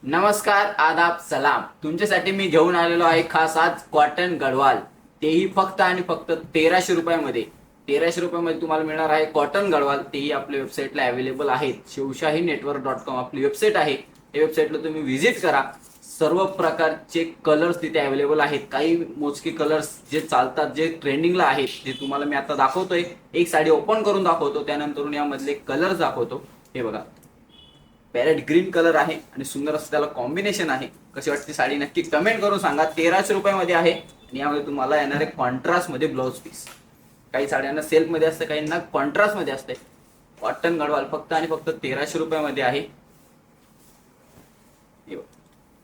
नमस्कार, आदाब, सलाम. तुमच्यासाठी मी घेऊन आलेलो आहे खास आज कॉटन गडवाल. तेही फक्त आणि फक्त 1300 रुपयामध्ये. 1300 रुपयामध्ये तुम्हाला मिळणार आहे कॉटन गडवाल. तेही आपल्या वेबसाईटला अवेलेबल आहेत. शिवशाहीनेटवर्क.com आपली वेबसाईट आहे. या वेबसाईटला तुम्ही व्हिजिट करा. सर्व प्रकारचे कलर्स तिथे अवेलेबल आहेत. काही मोजके कलर्स जे चालतात, जे ट्रेंडिंगला आहेत, जे तुम्हाला मी आता दाखवतोय. एक साडी ओपन करून दाखवतो, त्यानंतर यामधले कलर्स दाखवतो. हे बघा, पॅरेट ग्रीन कलर आहे आणि सुंदर असं त्याला कॉम्बिनेशन आहे. कशी वाटते साडी नक्की कमेंट करून सांगा. 1300 रुपयामध्ये आहे आणि यामध्ये तुम्हाला येणार आहे कॉन्ट्रास्ट मध्ये ब्लाउज पीस. काही साड्यांना सेल्फ मध्ये असते, काहींना कॉन्ट्रास्ट मध्ये असते. कॉटन गडवाल फक्त आणि फक्त 1300 रुपयामध्ये आहे.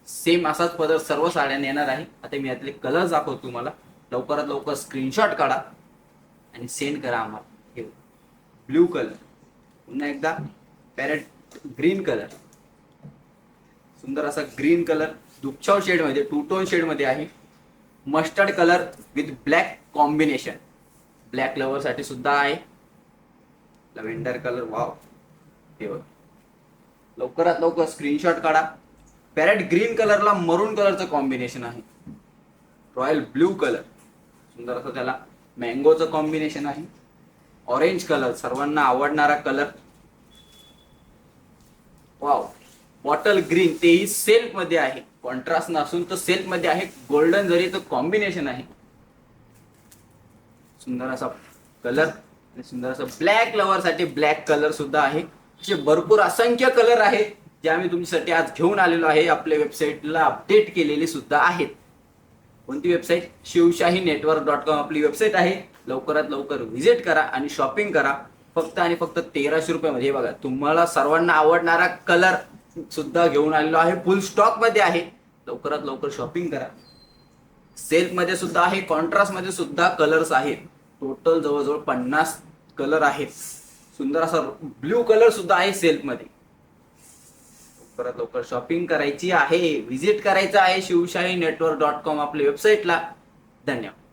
सेम असाच पदर सर्व साड्यांना येणार आहे. आता मी यातले कलर दाखवतो तुम्हाला. लवकरात लवकर स्क्रीनशॉट काढा आणि सेंड करा आम्हाला. ब्ल्यू कलर, पुन्हा एकदा पॅरेट ग्रीन कलर, सुंदर असा ग्रीन कलर दुपछाव शेड मध्ये, टू टोन शेड मध्ये आहे. Mustard colour with black combination, black lover साठी सुद्धा आहे. Lavender colour, wow. हे बघ, लवकरात लवकर स्क्रीनशॉट काढा. पॅरेट ग्रीन कलरला मरून कलरचं कॉम्बिनेशन आहे. रॉयल ब्ल्यू कलर, सुंदर असं त्याला मँगोचं कॉम्बिनेशन आहे. ऑरेंज कलर, सर्वांना आवडणारा कलर. वाव. बॉटल ग्रीन, तेही सेल्फ मध्ये आहे. कॉन्ट्रास्ट नसून तर सेल्फ मध्ये आहे. गोल्डन जरीचं कॉम्बिनेशन आहे. सुंदर असा कलर आणि सुंदर असं ब्लॅक लवर साठी ब्लॅक कलर सुद्धा आहे. असे भरपूर असंख्य कलर आहेत जे आम्ही तुमच्यासाठी आज घेऊन आलेलो आहे. आपल्या वेबसाईटला अपडेट केलेले सुद्धा आहेत. कोणती वेबसाईट? शिवशाहीनेटवर्क.com आपली वेबसाईट आहे. लवकरात लवकर व्हिजिट करा आणि शॉपिंग करा. फक्त आणि फक्त 1300 रुपयामध्ये. बघा, तुम्हाला सर्वांना आवडणारा कलर सुद्धा घेऊन आलेलो आहे. फुल स्टॉक मध्ये आहे. लवकरात लवकर शॉपिंग करा. सेल्फ मध्ये सुद्धा आहे, कॉन्ट्रास्ट मध्ये सुद्धा कलर्स आहेत. टोटल जवळजवळ 50 कलर आहेत. सुंदर असा ब्ल्यू कलर सुद्धा आहे सेल्फ मध्ये. लवकरात लवकर शॉपिंग करायची आहे. व्हिजिट करायचं आहे शिवशाहीनेटवर्क.com आपल्या वेबसाईटला. धन्यवाद.